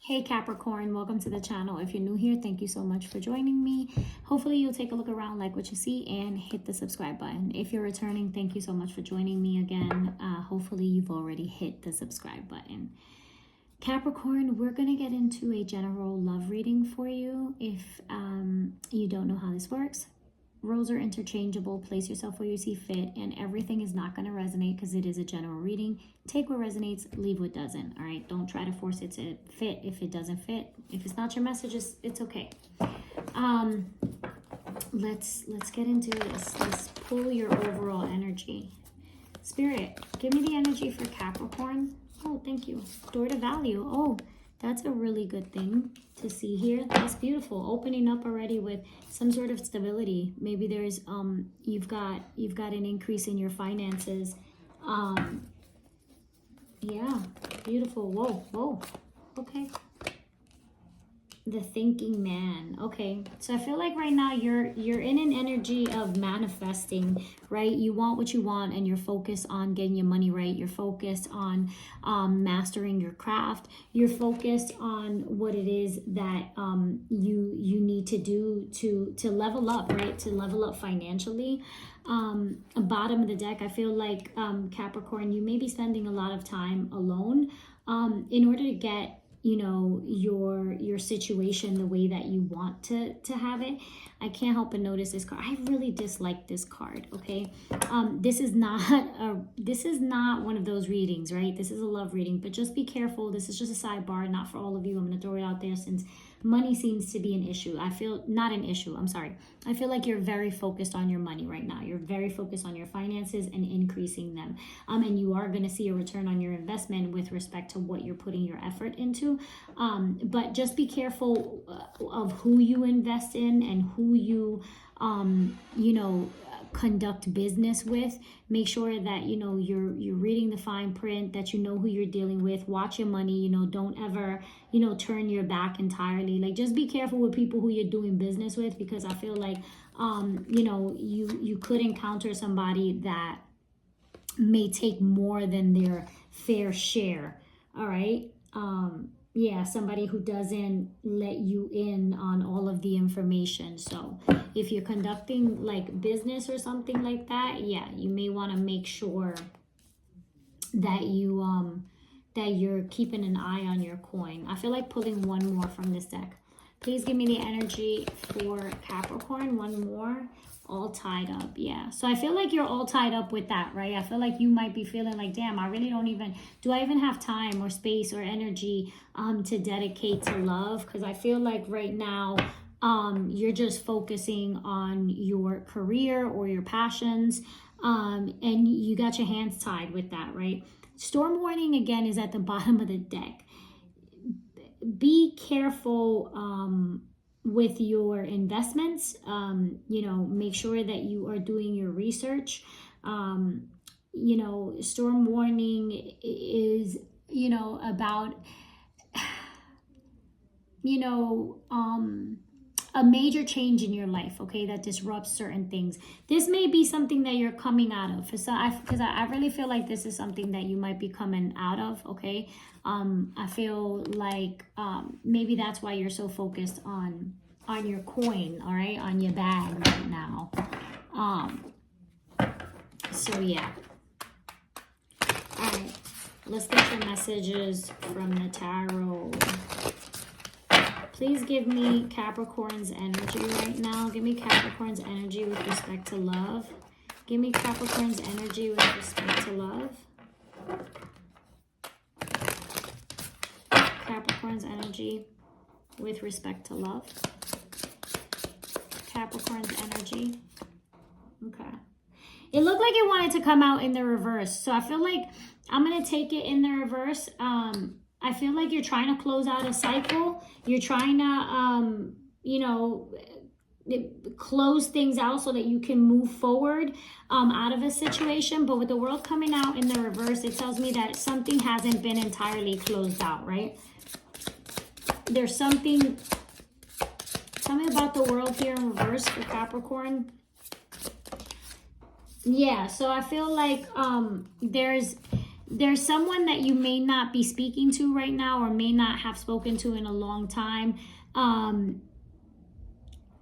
Hey Capricorn, welcome to the channel. If you're new here, thank you so much for joining me. Hopefully you'll take a look around, like what you see, and hit the subscribe button. If you're returning, thank you so much for joining me again. Hopefully you've already hit the subscribe button. Capricorn, we're going to get into a general love reading for you. If you don't know how this works, roles are interchangeable. Place yourself where you see fit, and everything is not going to resonate because it is a general reading. Take what resonates, leave what doesn't. All right, don't try to force it to fit if it doesn't fit. If it's not your message, it's okay. Let's get into this. Let's pull your overall energy. Spirit, give me the energy for Capricorn. Oh, thank you. Door to value. Oh, that's a really good thing to see here. That's beautiful. Opening up already with some sort of stability. Maybe there's you've got an increase in your finances. Yeah, beautiful. Whoa. Okay. The thinking man. Okay, so I feel like right now you're in an energy of manifesting, right? You want what you want, and you're focused on getting your money right. You're focused on mastering your craft. You're focused on what it is that you need to do to level up, right? To level up financially. Bottom of the deck, I feel like Capricorn, you may be spending a lot of time alone in order to get your situation the way that you want to have it. I can't help but notice this card. I really dislike this card. Okay, this is not one of those readings, right? This is a love reading, but just be careful. This is just a sidebar, not for all of you. I'm going to throw it out there since money seems to be an issue. I feel not an issue. I'm sorry. I feel like you're very focused on your money right now. You're very focused on your finances and increasing them. And you are going to see a return on your investment with respect to what you're putting your effort into. But just be careful of who you invest in and who you, conduct business with. Make sure that you're reading the fine print, that you know who you're dealing with. Watch your money. Don't ever turn your back entirely. Like, just be careful with people who you're doing business with, because I feel like you could encounter somebody that may take more than their fair share. All right. Yeah, somebody who doesn't let you in on all of the information. So if you're conducting like business or something like that, yeah, you may want to make sure that you're keeping an eye on your coin. I feel like pulling one more from this deck. Please give me the energy for Capricorn. One more. All tied up. Yeah, so I feel like you're all tied up with that, right? I feel like you might be feeling like, damn, I really do I even have time or space or energy to dedicate to love? Because I feel like right now you're just focusing on your career or your passions, and you got your hands tied with that, right? Storm warning again is at the bottom of the deck. Be careful with your investments. Make sure that you are doing your research. Storm warning is about a major change in your life, okay, that disrupts certain things. This may be something that you're coming out of. Because I really feel like this is something that you might be coming out of, okay? I feel like maybe that's why you're so focused on your coin, all right, on your bag right now. So yeah. All right, let's get your messages from the tarot. Please give me Capricorn's energy right now. Give me Capricorn's energy with respect to love. Give me Capricorn's energy with respect to love. Capricorn's energy with respect to love. Capricorn's energy. Okay. It looked like it wanted to come out in the reverse. So I feel like I'm going to take it in the reverse. I feel like you're trying to close out a cycle. You're trying to, close things out so that you can move forward out of a situation. But with the world coming out in the reverse, it tells me that something hasn't been entirely closed out, right? There's something... Tell me about the world here in reverse for Capricorn. Yeah, so I feel like there's there's someone that you may not be speaking to right now, or may not have spoken to in a long time,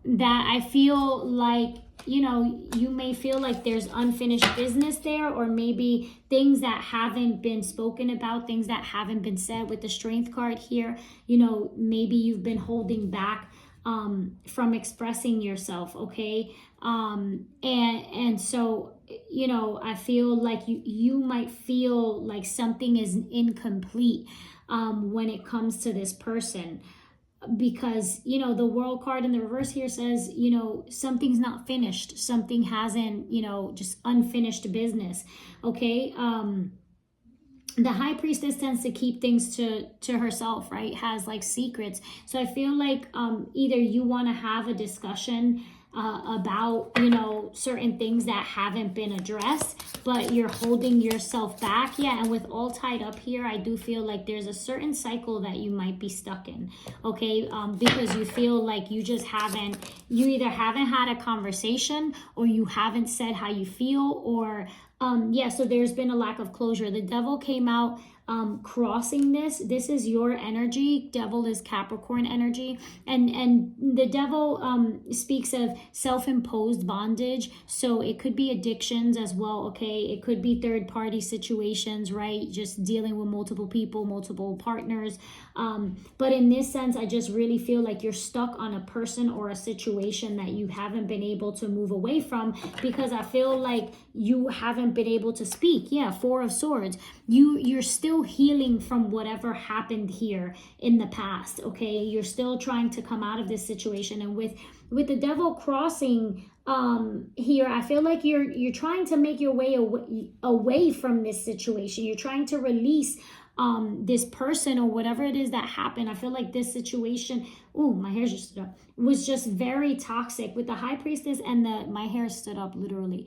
that I feel like, you may feel like there's unfinished business there, or maybe things that haven't been spoken about, things that haven't been said with the Strength card here. Maybe you've been holding back from expressing yourself, okay? And so, I feel like you might feel like something is incomplete when it comes to this person. Because the World card in the reverse here says something's not finished, something hasn't, just unfinished business, okay? The High Priestess tends to keep things to herself, right? Has like secrets. So I feel like either you want to have a discussion about certain things that haven't been addressed, but you're holding yourself back. And with all tied up here, I do feel like there's a certain cycle that you might be stuck in, okay? Because you feel like you either haven't had a conversation, or you haven't said how you feel, or so there's been a lack of closure. The Devil came out crossing this. This is your energy. Devil is Capricorn energy, and the Devil speaks of self-imposed bondage. So it could be addictions as well, okay? It could be third-party situations, right? Just dealing with multiple people, multiple partners. But in this sense, I just really feel like you're stuck on a person or a situation that you haven't been able to move away from, because I feel like you haven't been able to speak. Four of Swords. You're still healing from whatever happened here in the past, okay? You're still trying to come out of this situation. And with the Devil crossing here, I feel like you're trying to make your way away from this situation. You're trying to release this person or whatever it is that happened. I feel like this situation, my hair just stood up, was just very toxic. With the High Priestess and my hair stood up literally.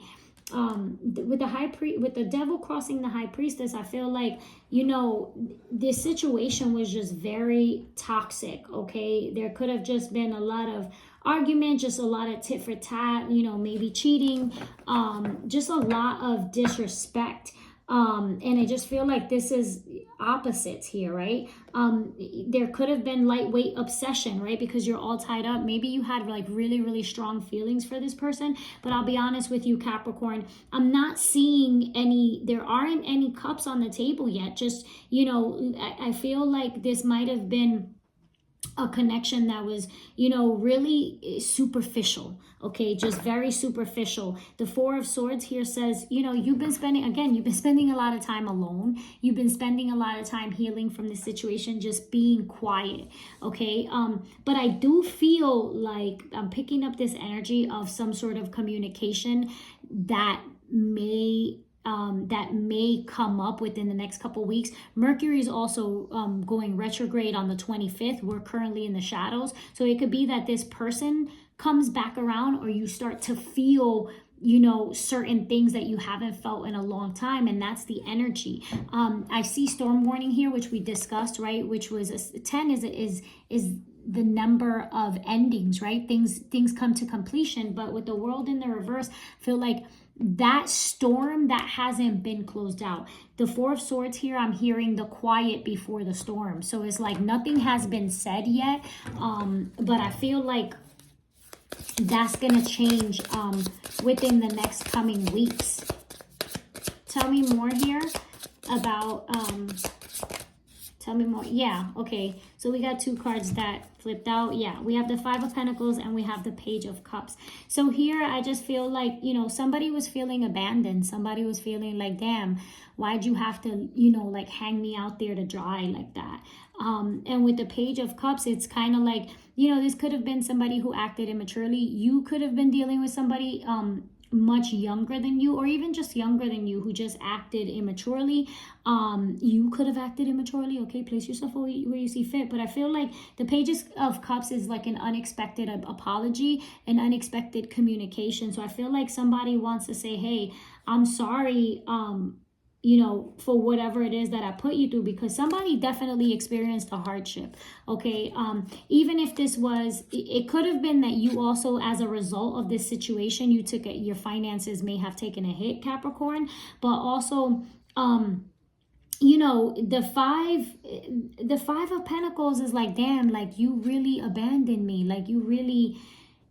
With the Devil crossing the High Priestess, I feel like this situation was just very toxic, okay? There could have just been a lot of argument, just a lot of tit for tat, maybe cheating, just a lot of disrespect. And I just feel like this is opposites here, right? There could have been lightweight obsession, right? Because you're all tied up. Maybe you had like really, really strong feelings for this person, but I'll be honest with you, Capricorn, I'm not seeing there aren't any cups on the table yet. Just, I feel like this might have been a connection that was, really superficial, okay? Just very superficial. The Four of Swords here says, you've been spending a lot of time alone. You've been spending a lot of time healing from the situation, just being quiet, okay? But I do feel like I'm picking up this energy of some sort of communication that may come up within the next couple weeks. Mercury is also going retrograde on the 25th. We're currently in the shadows. So it could be that this person comes back around, or you start to feel certain things that you haven't felt in a long time, and that's the energy. I see storm warning here, which we discussed, right? Which was 10 is the number of endings, right? Things come to completion. But with the World in the reverse, I feel like that storm that hasn't been closed out. The Four of Swords here, I'm hearing the quiet before the storm. So it's like nothing has been said yet, but I feel like that's gonna change within the next coming weeks. Tell me more here about tell me more. Okay, so we got two cards that flipped out. We have the Five of Pentacles and we have the Page of Cups. So here I just feel like somebody was feeling abandoned. Somebody was feeling like, damn, why'd you have to like hang me out there to dry like that? And with the Page of Cups, it's kind of like this could have been somebody who acted immaturely. You could have been dealing with somebody much younger than you, or even just younger than you, who just acted immaturely. You could have acted immaturely, okay? Place yourself where you see fit. But I feel like the Pages of Cups is like an unexpected apology, an unexpected communication. So I feel like somebody wants to say, hey, I'm sorry, for whatever it is that I put you through, because somebody definitely experienced a hardship, okay? Even if this was, it could have been that you also, as a result of this situation, your finances may have taken a hit, Capricorn, but also, you know, the five of Pentacles is like, damn, like you really abandoned me. Like you really,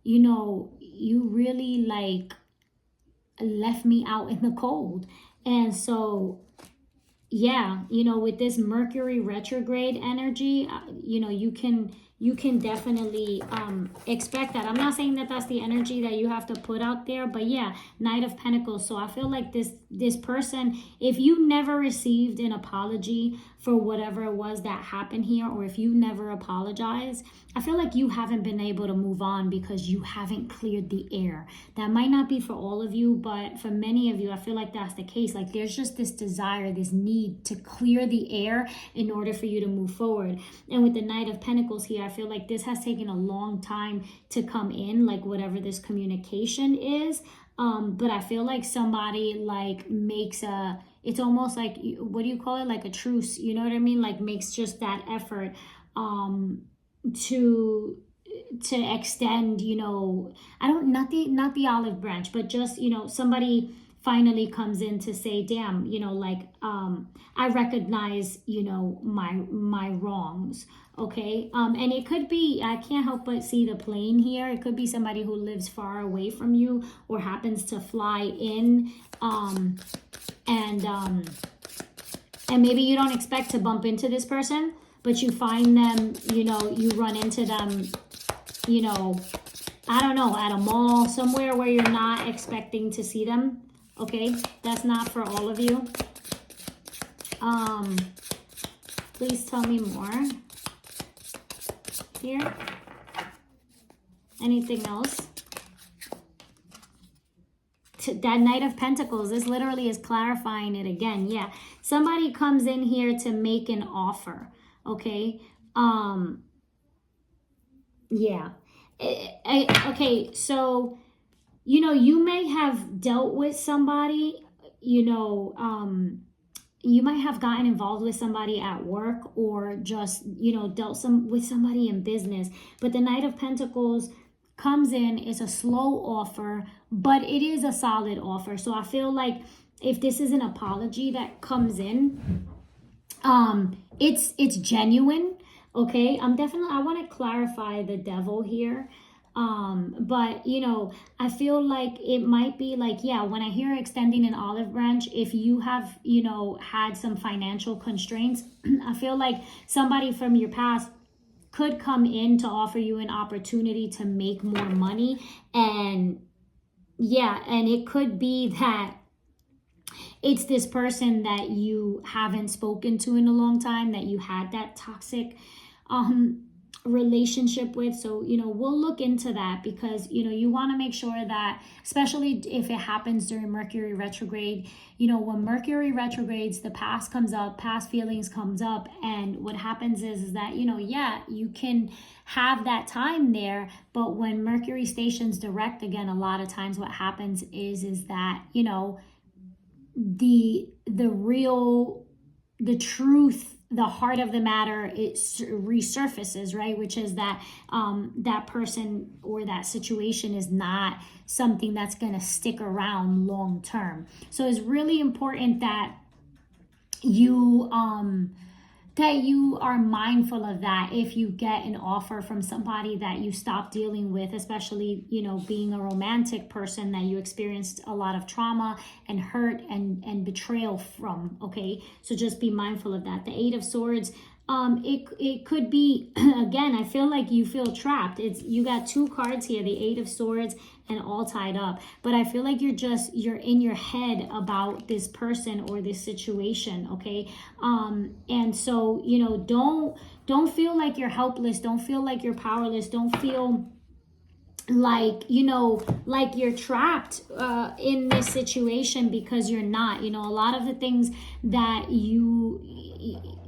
you know, you really like left me out in the cold. And so, yeah, you know, with this Mercury retrograde energy, you know, you can definitely expect that. I'm not saying that that's the energy that you have to put out there, but yeah, Knight of Pentacles. So I feel like this person, if you never received an apology for whatever it was that happened here, or if you never apologize, I feel like you haven't been able to move on because you haven't cleared the air. That might not be for all of you, but for many of you, I feel like that's the case. Like there's just this desire, this need to clear the air in order for you to move forward. And with the Knight of Pentacles here, I feel like this has taken a long time to come in, like whatever this communication is. But I feel like somebody like makes it's almost like, what do you call it? Like a truce, you know what I mean? Like makes just that effort to extend, you know, not the olive branch, but just, you know, somebody finally comes in to say, damn, you know, like I recognize, you know, my wrongs. Okay. And it could be, I can't help but see the plane here. It could be somebody who lives far away from you or happens to fly in, and maybe you don't expect to bump into this person, but you find them, you know, you run into them, you know, I don't know, at a mall, somewhere where you're not expecting to see them. Okay, that's not for all of you. Please tell me more here. Anything else? That Knight of Pentacles, this literally is clarifying it again. Yeah, somebody comes in here to make an offer. Okay, yeah. Okay, so, you know, you may have dealt with somebody, you know, you might have gotten involved with somebody at work, or just, you know, dealt with somebody in business. But the Knight of Pentacles comes in, is a slow offer, but it is a solid offer. So I feel like if this is an apology that comes in, it's genuine. Okay, I want to clarify the devil here. But you know, I feel like it might be like, yeah, when I hear extending an olive branch, if you have, you know, had some financial constraints, I feel like somebody from your past could come in to offer you an opportunity to make more money. And yeah, and it could be that it's this person that you haven't spoken to in a long time, that you had that toxic relationship with. So, you know, we'll look into that, because, you know, you want to make sure that, especially if it happens during Mercury retrograde, you know, when Mercury retrogrades, the past comes up, past feelings comes up. And what happens is that, you know, yeah, you can have that time there, but when Mercury stations direct again, a lot of times what happens is that, you know, the truth, the heart of the matter, it resurfaces, right? Which is that that person or that situation is not something that's going to stick around long term. So it's really important that you are mindful of that if you get an offer from somebody that you stop dealing with, especially, you know, being a romantic person that you experienced a lot of trauma and hurt and betrayal from. Okay, so just be mindful of that. The Eight of Swords, it could be, again, I feel like you feel trapped. You got two cards here, the Eight of Swords and all tied up, but I feel like you're in your head about this person or this situation. Okay, and so, you know, don't feel like you're helpless, don't feel like you're powerless, don't feel like, you know, like you're trapped in this situation, because you're not. You know, a lot of the things that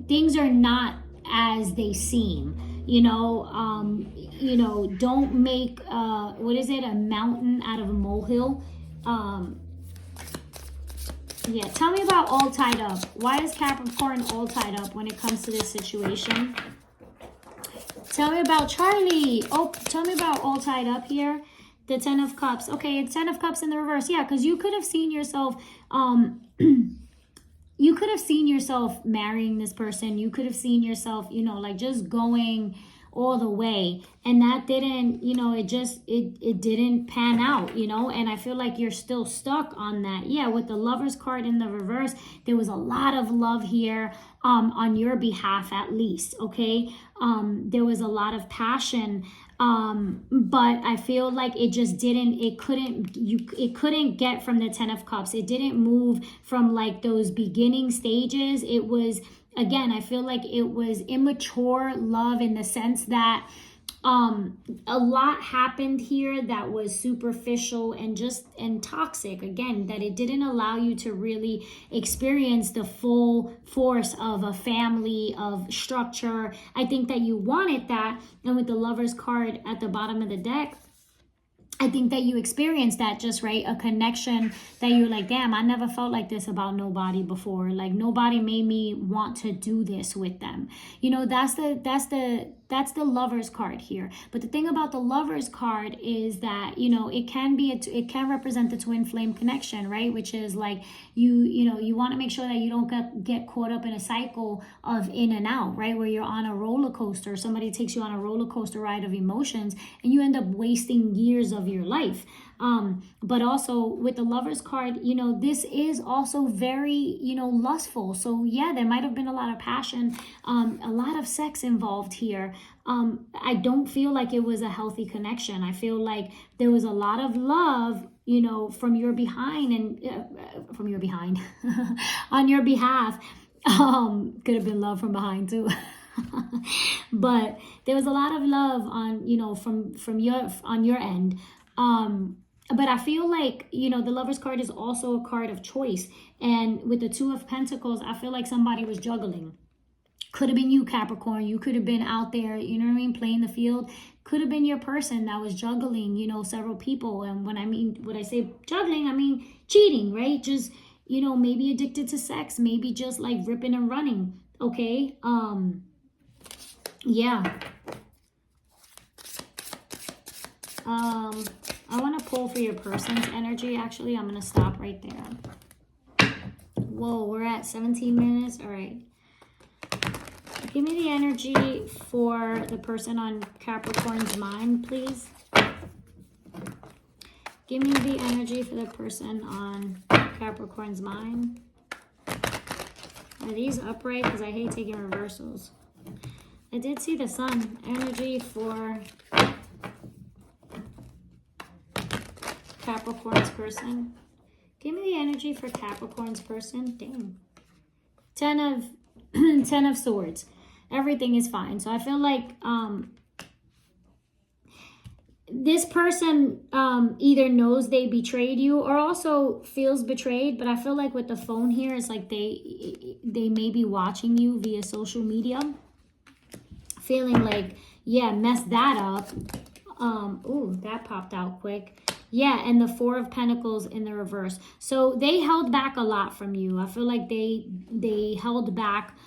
things are not as they seem. You know, don't make what is it, a mountain out of a molehill. Yeah, tell me about all tied up. Why is Capricorn all tied up when it comes to this situation? Tell me about Charlie. Oh, tell me about all tied up here. The Ten of Cups. Okay, it's Ten of Cups in the reverse. Yeah, because you could have seen yourself you could have seen yourself marrying this person. You could have seen yourself, you know, like just going all the way, and that didn't, you know, it didn't pan out, you know. And I feel like you're still stuck on that. Yeah, with the Lovers card in the reverse, there was a lot of love here, on your behalf, at least. Okay, there was a lot of passion, but I feel like it just didn't, it couldn't get from the Ten of Cups. It didn't move from like those beginning stages. It was, again, I feel like it was immature love, in the sense that a lot happened here that was superficial and toxic. Again, that it didn't allow you to really experience the full force of a family, of structure. I think that you wanted that. And with the Lovers card at the bottom of the deck, I think that you experienced that, just right, a connection that you're like, damn, I never felt like this about nobody before. Like, nobody made me want to do this with them. You know, that's the Lovers card here. But the thing about the Lovers card is that, you know, it can represent the twin flame connection, right? Which is like, you know, you want to make sure that you don't get caught up in a cycle of in and out, right? Where you're on a roller coaster, somebody takes you on a roller coaster ride of emotions, and you end up wasting years of your life. But also with the Lovers card, you know, this is also very, you know, lustful. So yeah, there might have been a lot of passion, a lot of sex involved here. I don't feel like it was a healthy connection. I feel like there was a lot of love, you know, from your behind, and from your behind on your behalf. Could have been love from behind too. But there was a lot of love on, you know, from your end. But I feel like, you know, the Lovers card is also a card of choice. And with the Two of Pentacles, I feel like somebody was juggling. Could have been you, Capricorn. You could have been out there, you know what I mean, playing the field. Could have been your person that was juggling, you know, several people. And when I say juggling, I mean cheating, right? Just, you know, maybe addicted to sex, maybe just like ripping and running. Okay. Yeah. I want to pull for your person's energy. Actually, I'm going to stop right there. Whoa, we're at 17 minutes. All right. Give me the energy for the person on Capricorn's mind, please. Give me the energy for the person on Capricorn's mind. Are these upright? Because I hate taking reversals. I did see the Sun. Energy for Capricorn's person. Give me the energy for Capricorn's person. Dang. 10 of Swords. Everything is fine. So I feel like this person either knows they betrayed you or also feels betrayed. But I feel like with the phone here, it's like they may be watching you via social media, feeling like, yeah, mess that up. Ooh, that popped out quick. Yeah, and the Four of Pentacles in the reverse. So they held back a lot from you. I feel like they held back,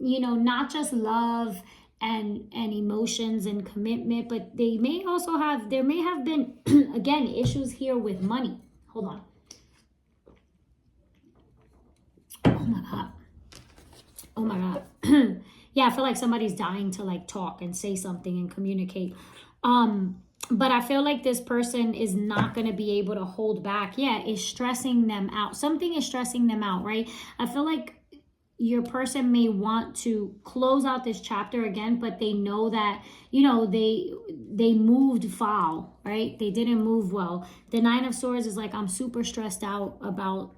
you know, not just love and emotions and commitment, but they may also have, there may have been, again, issues here with money. Hold on. Oh my God. Oh my God. Yeah, I feel like somebody's dying to like talk and say something and communicate. But I feel like this person is not going to be able to hold back. Yeah, it's stressing them out. Something is stressing them out, right? I feel like your person may want to close out this chapter again, but they know that, you know, they moved foul, right? They didn't move well. The Nine of Swords is like, I'm super stressed out about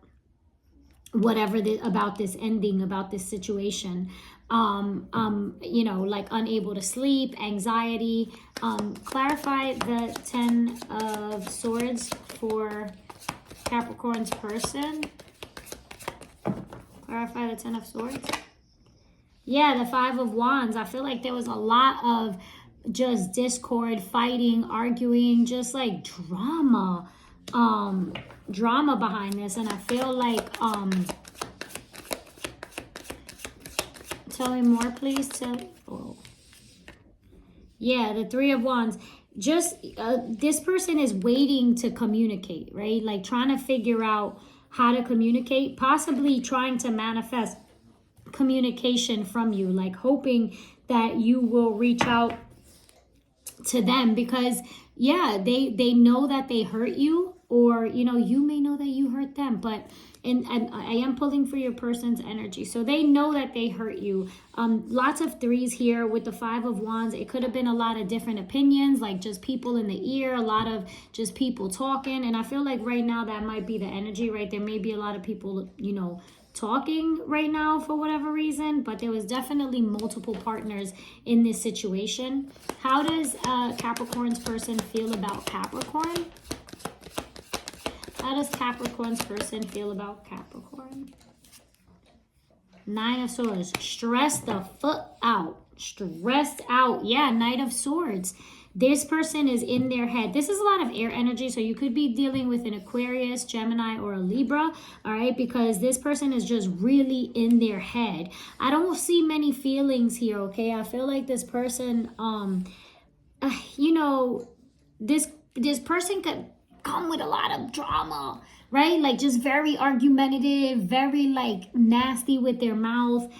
whatever about this ending, about this situation. You know, like unable to sleep, anxiety. Clarify the 10 of Swords for Capricorn's person. Clarify the 10 of Swords. Yeah, the 5 of Wands. I feel like there was a lot of just discord, fighting, arguing, just like drama. Drama behind this. And I feel like tell me more, please. Yeah, the 3 of Wands. Just this person is waiting to communicate, right? Like trying to figure out how to communicate, possibly trying to manifest communication from you, like hoping that you will reach out to them, because yeah, they know that they hurt you, or you know, you may know that you hurt them, but and I am pulling for your person's energy, so they know that they hurt you. Lots of threes here with the 5 of Wands. It could have been a lot of different opinions, like just people in the ear, a lot of just people talking, and I feel like right now that might be the energy, right? There may be a lot of people, you know, talking right now for whatever reason, but there was definitely multiple partners in this situation. How does Capricorn's person feel about Capricorn? How does Capricorn's person feel about Capricorn? 9 of Swords. Stressed the fuck out. Stressed out. Yeah, Knight of Swords. This person is in their head. This is a lot of air energy, so you could be dealing with an Aquarius, Gemini, or a Libra, all right? Because this person is just really in their head. I don't see many feelings here, okay? I feel like this person, you know, this person could come with a lot of drama, right? Like just very argumentative, very like nasty with their mouth.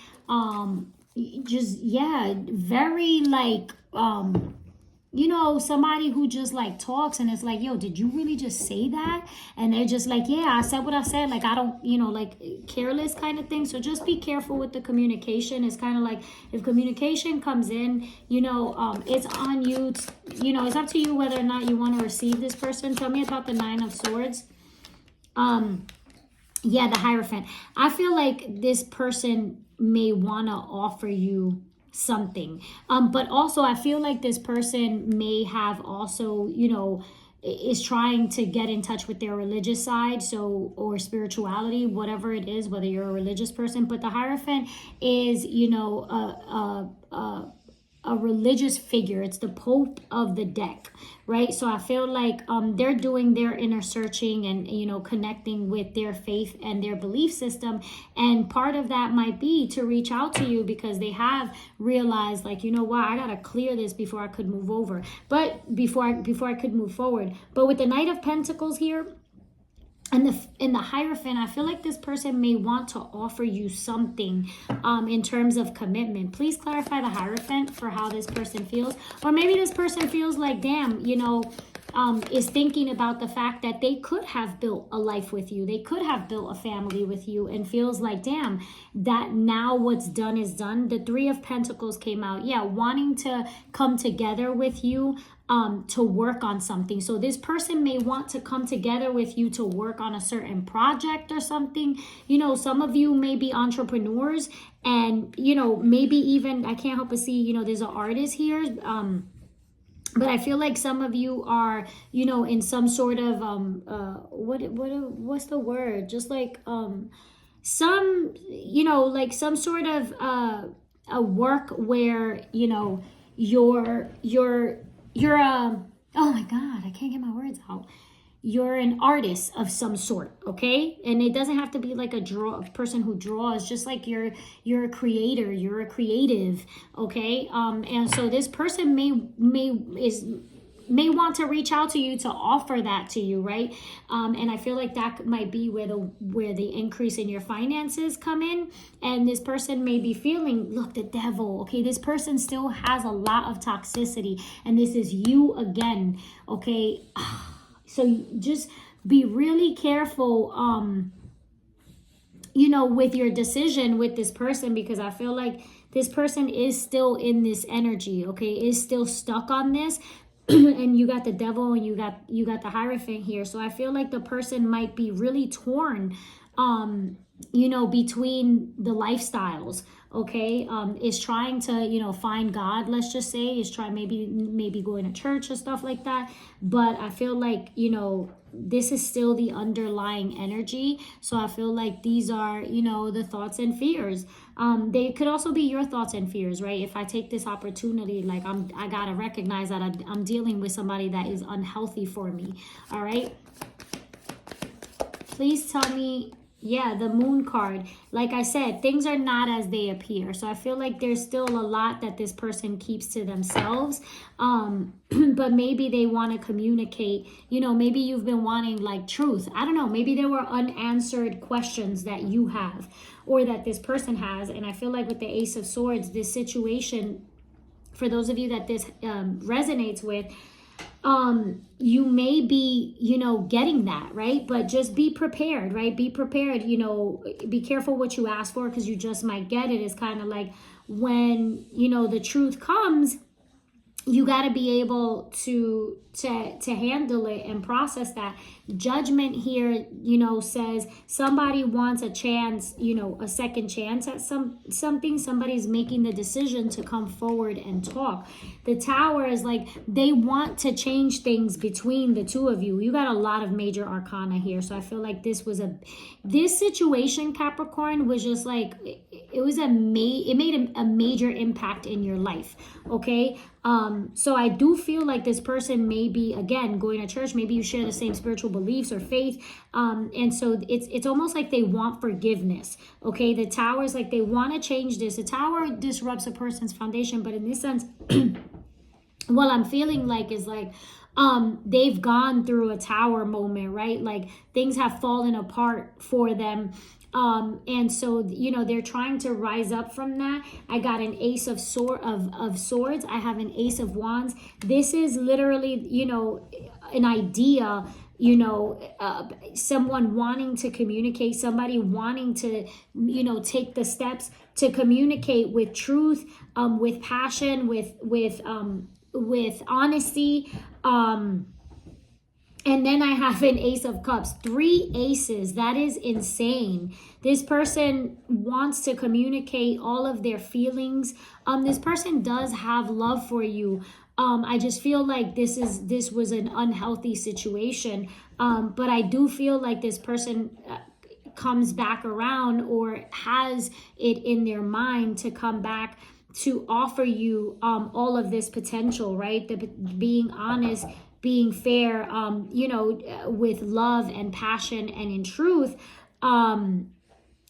Just, yeah, very like, you know, somebody who just like talks and it's like, yo, did you really just say that? And they're just like, yeah, I said what I said. Like, I don't, you know, like careless kind of thing. So just be careful with the communication. It's kind of like if communication comes in, you know, it's on you. You know, it's up to you whether or not you want to receive this person. Tell me about the 9 of Swords. Yeah, the Hierophant. I feel like this person may want to offer you something, but also I feel like this person may have also, you know, is trying to get in touch with their religious side, so, or spirituality, whatever it is, whether you're a religious person. But the Hierophant is, you know, a religious figure. It's the Pope of the deck, right? So I feel like they're doing their inner searching and, you know, connecting with their faith and their belief system. And part of that might be to reach out to you because they have realized, like, you know what, I gotta clear this before I could move over. But before I could move forward. But with the Knight of Pentacles here, and in the Hierophant, I feel like this person may want to offer you something in terms of commitment. Please clarify the Hierophant for how this person feels. Or maybe this person feels like, damn, you know, is thinking about the fact that they could have built a life with you. They could have built a family with you and feels like, damn, that now what's done is done. The 3 of Pentacles came out. Yeah, wanting to come together with you to work on something. So this person may want to come together with you to work on a certain project or something. You know, some of you may be entrepreneurs and, you know, maybe even, I can't help but see, you know, there's an artist here. But I feel like some of you are, you know, in some sort of, what's the word? Just like, some, you know, like some sort of, a work where, you know, you're oh my God, I can't get my words out. You're an artist of some sort, okay? And it doesn't have to be like a person who draws, just like you're a creator, you're a creative, okay? And so this person may want to reach out to you to offer that to you, right? And I feel like that might be where the increase in your finances come in. And this person may be feeling, look, the devil, okay? This person still has a lot of toxicity, and this is you again, okay? So just be really careful, you know, with your decision with this person, because I feel like this person is still in this energy, okay? Is still stuck on this. And you got the devil and you got the Hierophant here. So I feel like the person might be really torn, you know, between the lifestyles, okay? Is trying to, you know, find God, let's just say, is trying maybe going to church or stuff like that. But I feel like, you know, this is still the underlying energy. So I feel like these are, you know, the thoughts and fears. They could also be your thoughts and fears, right? If I take this opportunity, like I gotta recognize that I'm dealing with somebody that is unhealthy for me. All right. Please tell me Yeah, the moon card. Like I said, things are not as they appear. So I feel like there's still a lot that this person keeps to themselves. But maybe they want to communicate. You know, maybe you've been wanting like truth. I don't know. Maybe there were unanswered questions that you have or that this person has. And I feel like with the Ace of Swords, this situation, for those of you that this resonates with, you may be, you know, getting that, right? But just be prepared, right? Be prepared, you know, be careful what you ask for, because you just might get it. It's kind of like when, you know, the truth comes, you got to be able to handle it and process that. Judgment here, you know, says somebody wants a chance, you know, a second chance at something. Somebody's making the decision to come forward and talk. The Tower is like they want to change things between the two of you. You got a lot of major arcana here, so I feel like this situation, Capricorn, was just like it made a major impact in your life. Okay. So I do feel like this person may be, again, going to church. Maybe you share the same spiritual beliefs or faith. And so it's almost like they want forgiveness. Okay. The Tower is like they want to change this. The Tower disrupts a person's foundation, but in this sense, what I'm feeling like is like, they've gone through a Tower moment, right? Like things have fallen apart for them. And so, you know, they're trying to rise up from that. I got an Ace of Swords. I have an Ace of Wands. This is literally, you know, an idea, you know, someone wanting to communicate, somebody wanting to, you know, take the steps to communicate with truth, with passion, with honesty, and then I have an Ace of Cups. 3 aces. That is insane. This person wants to communicate all of their feelings. This person does have love for you. I just feel like this was an unhealthy situation. But I do feel like this person comes back around or has it in their mind to come back to offer you all of this potential, right? Being honest, being fair, you know, with love and passion and in truth, and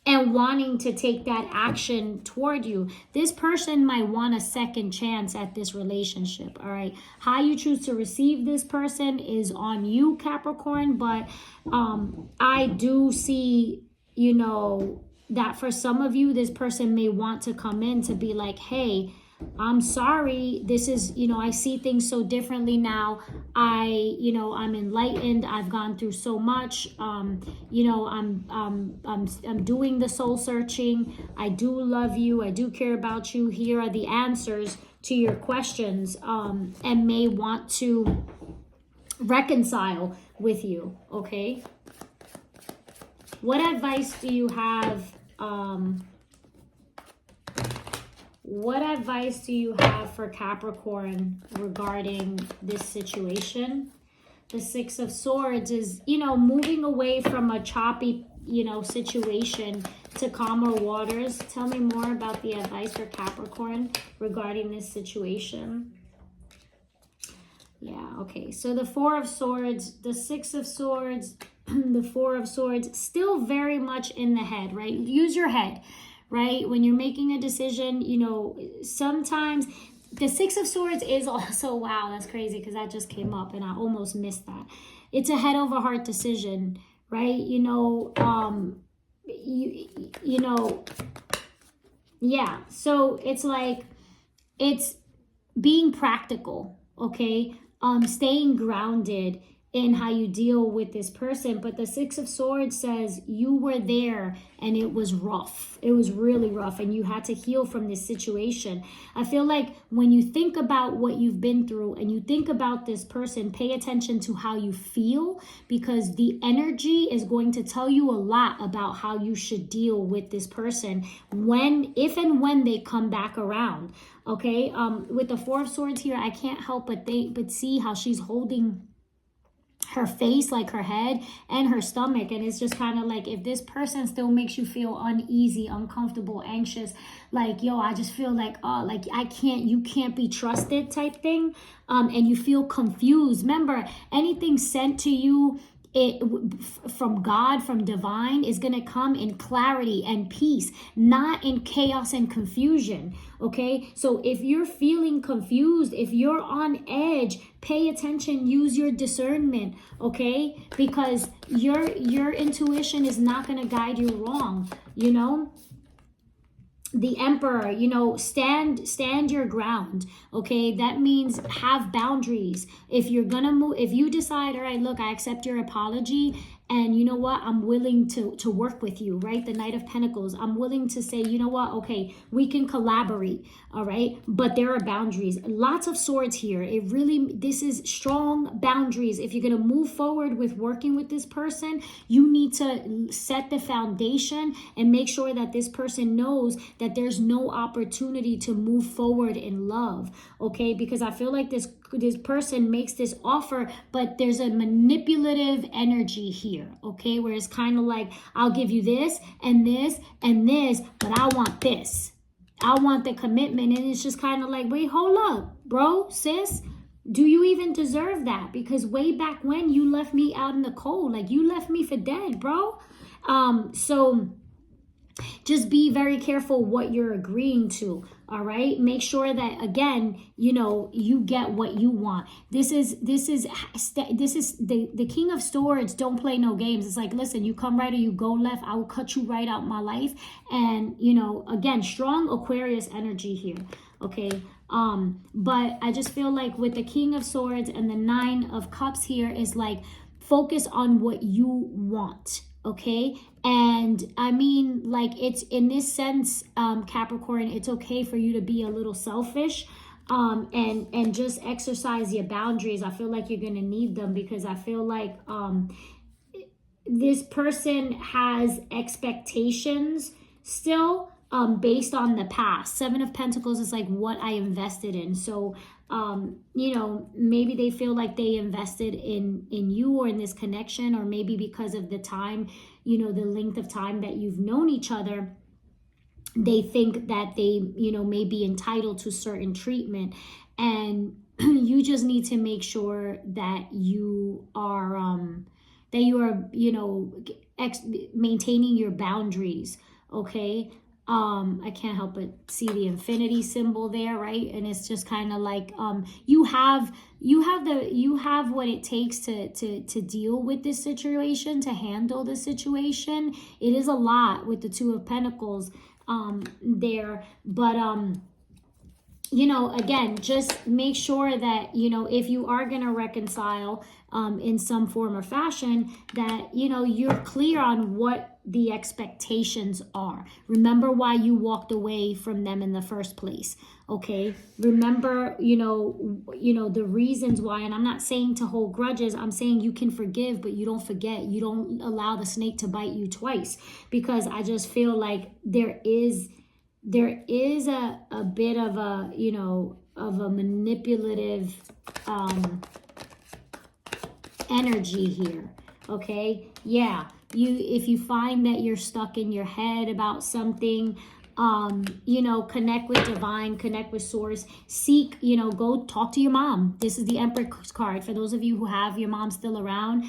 wanting to take that action toward you. This person might want a second chance at this relationship, all right? How you choose to receive this person is on you, Capricorn, but I do see, you know, that for some of you, this person may want to come in to be like, hey, I'm sorry, this is, you know, I see things so differently now. You know, I'm enlightened. I've gone through so much. You know, I'm doing the soul searching. I do love you. I do care about you. Here are the answers to your questions, and may want to reconcile with you. Okay. What advice do you have? What advice do you have for Capricorn regarding this situation? The 6 of Swords is, you know, moving away from a choppy, you know, situation to calmer waters. Tell me more about the advice for Capricorn regarding this situation. Yeah, okay. So the 4 of Swords, the 6 of Swords, the 4 of Swords, still very much in the head, right? Use your head. Right? When you're making a decision, you know, sometimes the 6 of Swords is also, wow, that's crazy because that just came up and I almost missed that. It's a head over heart decision, right? You know, you know, yeah. So it's like, it's being practical, okay? Staying grounded in how you deal with this person. But the 6 of Swords says you were there and it was rough. It was really rough and you had to heal from this situation. I feel like when you think about what you've been through and you think about this person, pay attention to how you feel, because the energy is going to tell you a lot about how you should deal with this person if and when they come back around. Okay. With the 4 of Swords here, I can't help but see how she's holding her face, like her head and her stomach, and it's just kind of like, if this person still makes you feel uneasy, uncomfortable, anxious, like, yo, I just feel like, oh, like you can't be trusted type thing, and you feel confused. Remember, anything sent to you from God, from divine, is going to come in clarity and peace, not in chaos and confusion. Okay, so if you're feeling confused, if you're on edge, pay attention, use your discernment. Okay, because your intuition is not going to guide you wrong. You know, the Emperor, you know, stand your ground. Okay, that means have boundaries. If you're gonna move, if you decide, all right, look, I accept your apology, and you know what, I'm willing to work with you, right? The Knight of Pentacles, I'm willing to say, you know what, okay, we can collaborate, all right? But there are boundaries. Lots of swords here. It really, this is strong boundaries. If you're going to move forward with working with this person, you need to set the foundation and make sure that this person knows that there's no opportunity to move forward in love, okay? Because I feel like this person makes this offer, but there's a manipulative energy here, okay? Where it's kind of like, I'll give you this and this and this, but I want this. I want the commitment. And it's just kind of like, wait, hold up, bro, sis. Do you even deserve that? Because way back when, you left me out in the cold. Like, you left me for dead, bro. So just be very careful what you're agreeing to. All right, make sure that, again, you know, you get what you want. This is the King of Swords. Don't play no games. It's like, listen, you come right or you go left, I will cut you right out my life. And, you know, again, strong Aquarius energy here. Okay, but I just feel like with the King of Swords and the Nine of Cups here is like, focus on what you want. Okay, and I mean, like, it's in this sense, Capricorn, it's okay for you to be a little selfish, and just exercise your boundaries. I feel like you're gonna need them, because I feel like this person has expectations still, based on the past. Seven of Pentacles is like what I invested in. So you know, maybe they feel like they invested in you or in this connection, or maybe because of the time, you know, the length of time that you've known each other, they think that they, you know, may be entitled to certain treatment. And you just need to make sure that you are, you know, maintaining your boundaries. Okay. I can't help but see the infinity symbol there, right? And it's just kind of like, you have what it takes to deal with this situation, to handle the situation. It is a lot with the Two of Pentacles there, but you know, again, just make sure that, you know, if you are going to reconcile in some form or fashion, that, you know, you're clear on what the expectations are. Remember why you walked away from them in the first place. Okay, remember, you know the reasons why. And I'm not saying to hold grudges. I'm saying you can forgive, but you don't forget. You don't allow the snake to bite you twice, because I just feel like there is a bit of a, you know, of a manipulative energy here. Okay, yeah, if you find that you're stuck in your head about something, you know, connect with divine, connect with source, seek, you know, go talk to your mom. This is the Empress card for those of you who have your mom still around.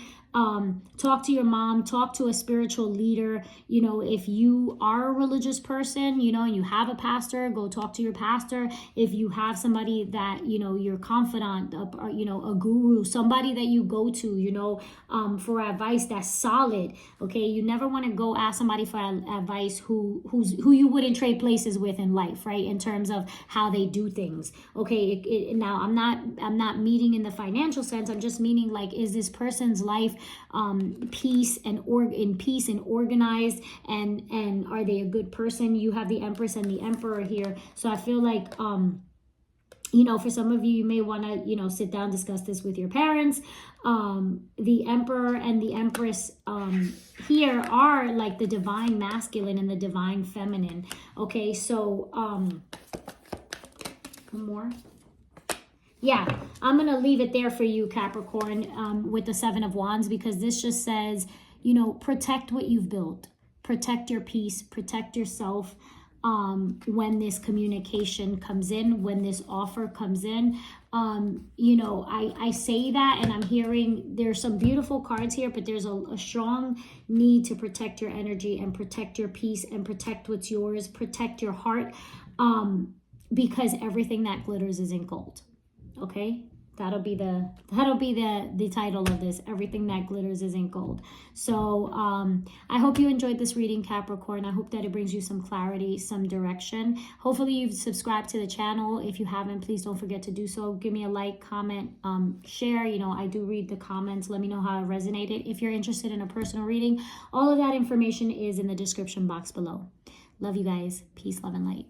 Talk to your mom, talk to a spiritual leader. You know, if you are a religious person, you know, and you have a pastor, go talk to your pastor. If you have somebody that, you know, your confidant, you know, a guru, somebody that you go to, you know, for advice that's solid. Okay, you never want to go ask somebody for advice who you wouldn't trade places with in life, right? In terms of how they do things. Okay, now I'm not meaning in the financial sense. I'm just meaning, like, is this person's life peace and organized, and are they a good person? You have the Empress and the Emperor here, so I feel like you know, for some of you, you may want to, you know, sit down, discuss this with your parents. The Emperor and the Empress here are like the divine masculine and the divine feminine. Okay, so one more. Yeah, I'm going to leave it there for you, Capricorn, with the Seven of Wands, because this just says, you know, protect what you've built. Protect your peace. Protect yourself. when this communication comes in, when this offer comes in. You know, I say that, and I'm hearing there's some beautiful cards here, but there's a strong need to protect your energy and protect your peace and protect what's yours, protect your heart, because everything that glitters isn't gold. Okay, that'll be the title of this. Everything that glitters isn't gold. So I hope you enjoyed this reading, Capricorn. I hope that it brings you some clarity, some direction. Hopefully you've subscribed to the channel. If you haven't, please don't forget to do so. Give me a like, comment, share. You know, I do read the comments. Let me know how it resonated. If you're interested in a personal reading, all of that information is in the description box below. Love you guys. Peace, love, and light.